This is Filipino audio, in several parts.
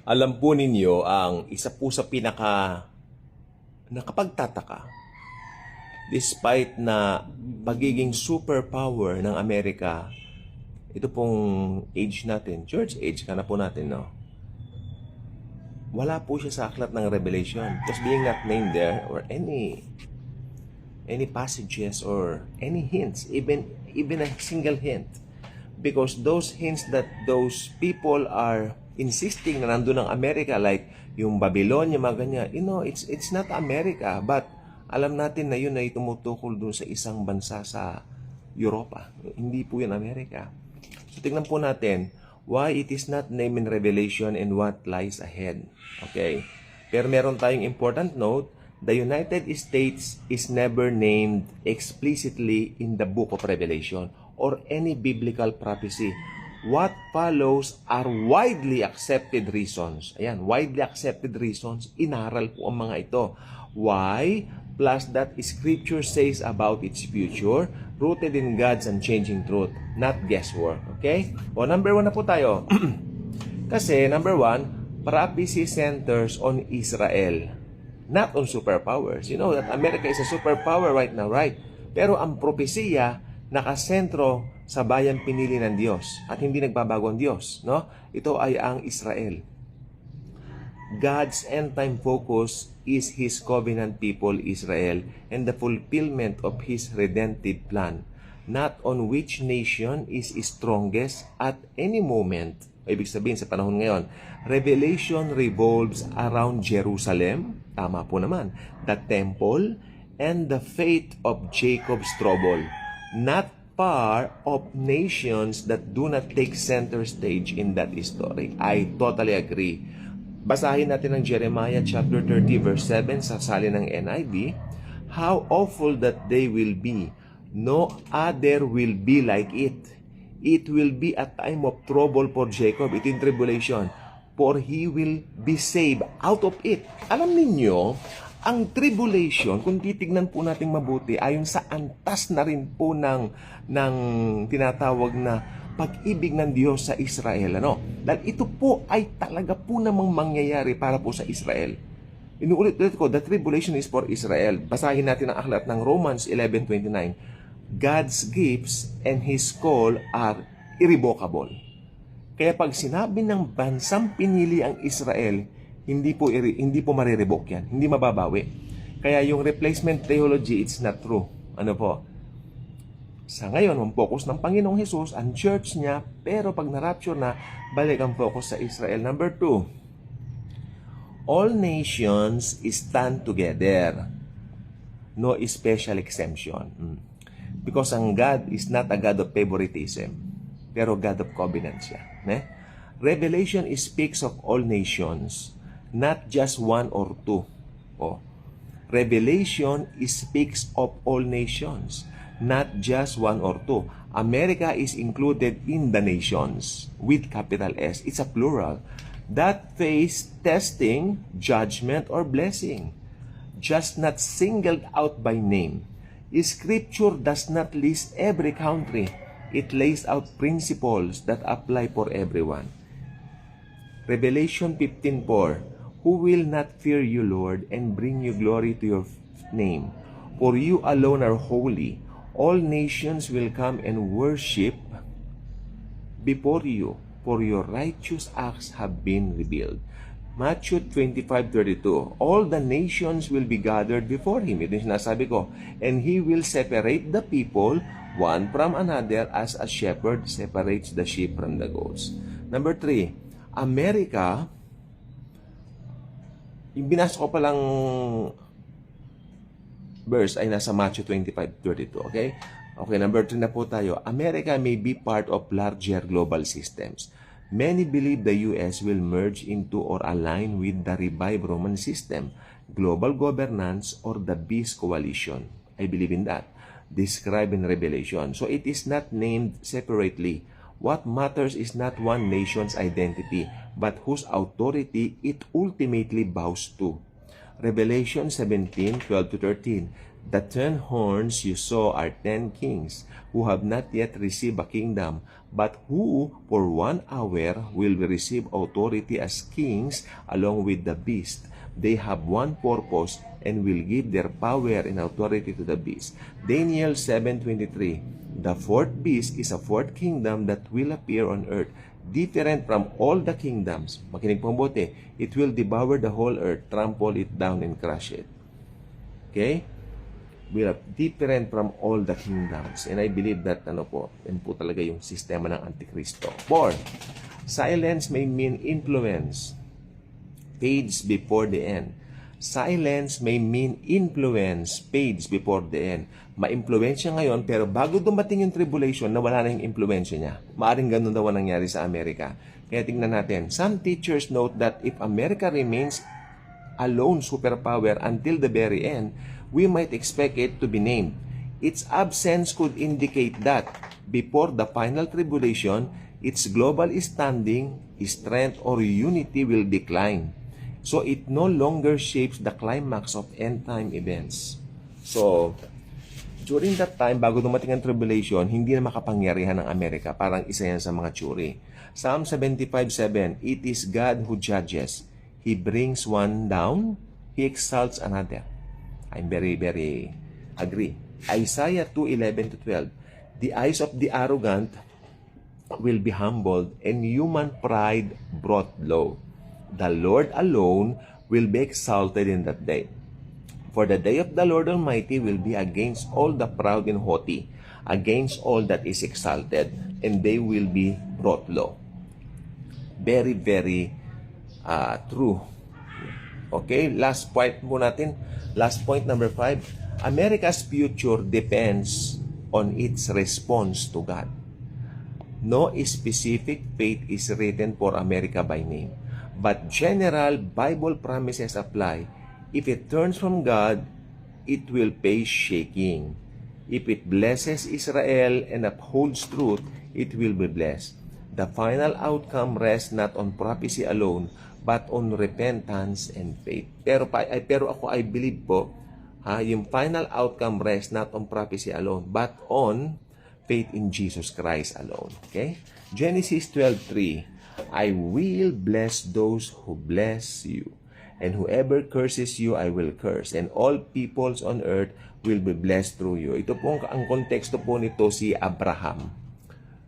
Alam po ninyo ang isa po sa nakapagtataka, despite na pagiging superpower ng Amerika, ito pong age natin, church age ka na po natin, no? Wala po siya sa aklat ng Revelation. Just being not named there or any passages or any hints, even a single hint. Because those hints that those people are insisting na nandun ang Amerika, like yung Babylon, yung mga ganyan, it's not America, but alam natin na yun ay tumutukol dun sa isang bansa sa Europa. Hindi po yun Amerika. So tingnan po natin why it is not named in Revelation and what lies ahead. Okay? Pero meron tayong important note. The United States is never named explicitly in the book of Revelation or any biblical prophecy. What follows are widely accepted reasons. Ayan, widely accepted reasons. Inaral po ang mga ito. Why? Plus that Scripture says about its future, rooted in God's unchanging truth, not guesswork. Okay? O, number 1 na po tayo. Kasi, number 1, prophecy centers on Israel, not on superpowers. You know that America is a superpower right now, right? Pero ang propesiya nakasentro sa bayang pinili ng Diyos at hindi nagbabago ang Diyos, no? Ito ay ang Israel. God's end-time focus is His covenant people, Israel, and the fulfillment of His redemptive plan, not on which nation is strongest at any moment. Ibig sabihin sa panahon ngayon, Revelation revolves around Jerusalem, tama po naman, the temple, and the faith of Jacob's trouble, not far of nations that do not take center stage in that story. I totally agree. Basahin natin ang Jeremiah chapter 30 verse 7 sa salin ng NIV. How awful that day will be. No other will be like it. It will be a time of trouble for Jacob. It in tribulation. For he will be saved out of it. Alam ninyo, ang tribulation, kung titignan po natin mabuti, ayon sa antas na rin po ng tinatawag na pag-ibig ng Diyos sa Israel. Ano? Dahil ito po ay talaga po namang mangyayari para po sa Israel. Inuulit-ulit ko, the tribulation is for Israel. Basahin natin ang aklat ng Romans 11:29. God's gifts and His call are irrevocable. Kaya pag sinabi ng bansang pinili ang Israel, hindi po marirevoke yan. Hindi mababawi. Kaya yung replacement theology, it's not true. Ano po? Sa ngayon, ang focus ng Panginoong Hesus, ang church niya, pero pag na-rapture na, balik ang focus sa Israel. Number 2, all nations stand together. No special exemption. Because ang God is not a God of favoritism, pero God of covenant siya. Revelation speaks of all nations, not just one or two. Revelation speaks of all nations, not just one or two. America is included in the nations with capital S. It's a plural that face testing, judgment, or blessing, just not singled out by name. Scripture does not list every country. It lays out principles that apply for everyone. Revelation 15:4. Who will not fear you, Lord, and bring you glory to your name? For you alone are holy. All nations will come and worship before you, for your righteous acts have been revealed. Matthew 25:32. All the nations will be gathered before Him. Ito yung sinasabi ko. And He will separate the people one from another as a shepherd separates the sheep from the goats. Number 3, America, yung binasa ko palang verse ay nasa Matthew 25:32. Okay? Okay, number 3 na po tayo. America may be part of larger global systems. Many believe the U.S. will merge into or align with the revived Roman system, global governance, or the Beast Coalition. I believe in that, described in Revelation. So it is not named separately. What matters is not one nation's identity, but whose authority it ultimately bows to. Revelation 17:12-13. The 10 horns you saw are 10 kings who have not yet received a kingdom, but who for 1 hour will receive authority as kings along with the beast. They have one purpose and will give their power and authority to the beast. Daniel 7:23. The fourth beast is a fourth kingdom that will appear on earth, different from all the kingdoms. Makinig po mabuti. It will devour the whole earth, trample it down, and crush it. Okay? Will are different from all the kingdoms. And I believe that yan po talaga yung sistema ng Antikristo. 4. Silence may mean influence. Fades before the end. Silence may mean influence. Fades before the end. Ma-influensya ngayon, pero bago dumating yung tribulation, nawala na yung influensya niya. Maaring ganun daw ang nangyari sa Amerika. Kaya tingnan natin. Some teachers note that if America remains a lone superpower until the very end, we might expect it to be named. Its absence could indicate that before the final tribulation, its global standing, strength, or unity will decline. So it no longer shapes the climax of end-time events. So, during that time, bago dumating ang tribulation, hindi na makapangyarihan ng Amerika. Parang isa yan sa mga tsuri. Psalm 75:7, It is God who judges. He brings one down, He exalts another. I'm very agree. Isaiah 2:11-12. The eyes of the arrogant will be humbled and human pride brought low. The Lord alone will be exalted in that day. For the day of the Lord Almighty will be against all the proud and haughty, against all that is exalted, and they will be brought low. Very true. Okay, last point po natin. Last point, number 5. America's future depends on its response to God. No specific fate is written for America by name, but general Bible promises apply. If it turns from God, it will face shaking. If it blesses Israel and upholds truth, it will be blessed. The final outcome rests not on prophecy alone, but on repentance and faith. Pero ako, I believe po, yung final outcome rests not on prophecy alone, but on faith in Jesus Christ alone. Okay? Genesis 12:3, I will bless those who bless you, and whoever curses you, I will curse, and all peoples on earth will be blessed through you. Ito po, ang konteksto po nito si Abraham.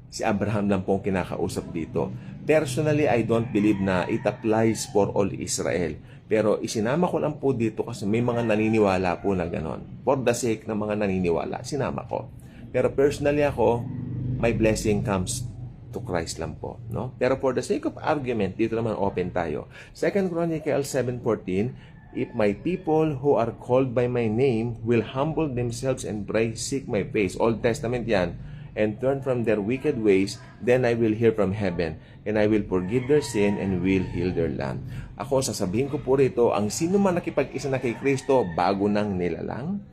Si Abraham lang pong kinakausap dito. Personally, I don't believe na it applies for all Israel. Pero isinama ko lang po dito kasi may mga naniniwala po na ganon. For the sake ng mga naniniwala, sinama ko. Pero personally ako, my blessing comes to Christ lang po. No? Pero for the sake of argument, dito naman open tayo. 2 Chronicles 7:14, If my people who are called by my name will humble themselves and pray, seek my face. Old Testament yan. And turn from their wicked ways, then I will hear from heaven, and I will forgive their sin and will heal their land. Ako, sasabihin ko po rito, ang sino man nakipag-isa na kay Kristo, bago nang nilalang.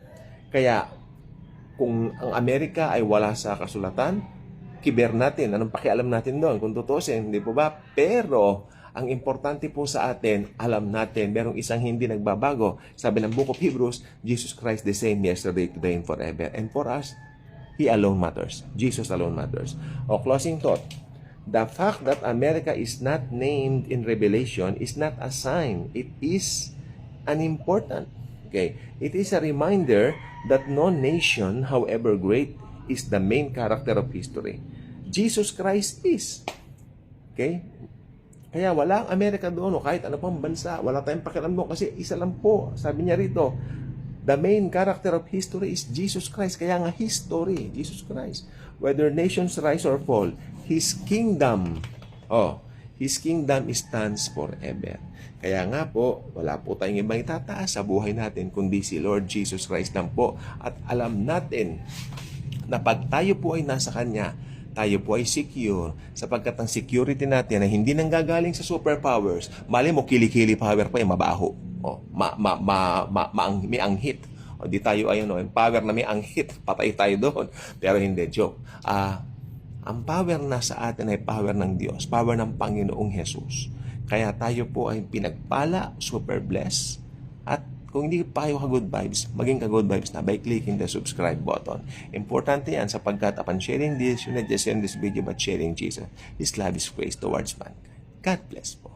Kaya, kung ang Amerika ay wala sa kasulatan, kiber natin. Anong pakialam natin doon? Kung tutusin, hindi po ba? Pero, ang importante po sa atin, alam natin, merong isang hindi nagbabago. Sabi ng Book of Hebrews, Jesus Christ the same yesterday, today, and forever. And for us, He alone matters. Jesus alone matters. O closing thought, the fact that America is not named in Revelation is not a sign. It is an important. Okay? It is a reminder that no nation, however great, is the main character of history. Jesus Christ is. Okay? Kaya wala ang Amerika doon o kahit ano pang bansa. Wala tayong pakialam doon kasi isa lang po. Sabi niya rito, the main character of history is Jesus Christ. Kaya nga history, Jesus Christ. Whether nations rise or fall, His kingdom, His kingdom stands forever. Kaya nga po, wala po tayong ibang itataas sa buhay natin, kundi si Lord Jesus Christ lang po. At alam natin na pag tayo po ay nasa Kanya, tayo po ay secure, sapagkat ang security natin ay hindi nanggagaling sa superpowers. Mali mo, kilikili power pa, mabaho. May anghit. O di tayo ayun, yung power na may anghit, patay tayo doon. Pero hindi, joke. Ang power na sa atin ay power ng Diyos, power ng Panginoong Jesus. Kaya tayo po ay pinagpala, super blessed. At Kung hindi pa kayo ka-good vibes, maging ka-good vibes na by clicking the subscribe button. Importante yan sapagkat upon sharing this, you're not just sharing this video but sharing Jesus. His love is praise towards mankind. God bless po.